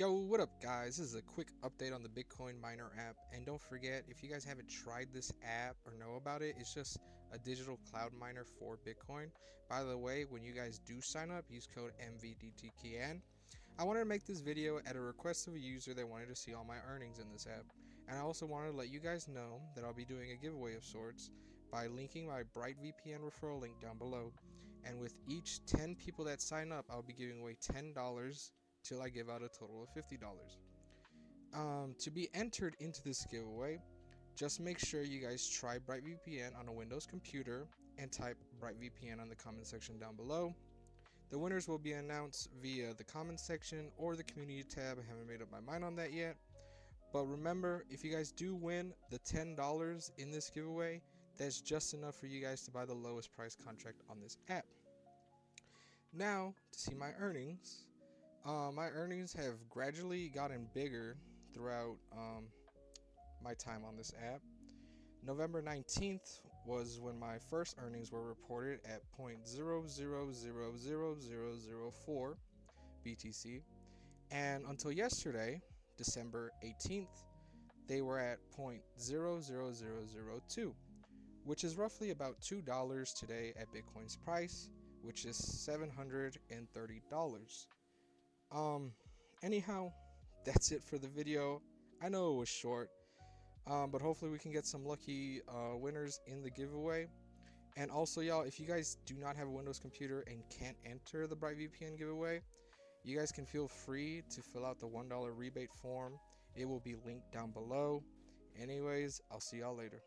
Yo, what up guys? This is a quick update on the Bitcoin miner app, and don't forget, if you guys haven't tried this app or know about it, it's just a digital cloud miner for Bitcoin. By the way, when you guys do sign up, use code MVDTKN. I wanted to make this video at a request of a user that wanted to see all my earnings in this app, and I also wanted to let you guys know that I'll be doing a giveaway of sorts by linking my Bright VPN referral link down below, and with each 10 people that sign up, I'll be giving away $10 till I give out a total of $50. To be entered into this giveaway, just make sure you guys try Bright VPN on a Windows computer and type Bright VPN on the comment section down below. The winners will be announced via the comment section or the community tab. I haven't made up my mind on that yet. But remember, if you guys do win the $10 in this giveaway, that's just enough for you guys to buy the lowest price contract on this app. Now, to see my earnings. My earnings have gradually gotten bigger throughout my time on this app. November 19th was when my first earnings were reported at 0.000004 BTC, and until yesterday, December 18th, they were at 0.00002, which is roughly about $2 today at Bitcoin's price, which is $730. Anyhow, that's it for the video. I know it was short, but hopefully we can get some lucky winners in the giveaway. And also, y'all, if you guys do not have a Windows computer and can't enter the Bright VPN giveaway, you guys can feel free to fill out the $1 rebate form. It will be linked down below. Anyways, I'll see y'all later.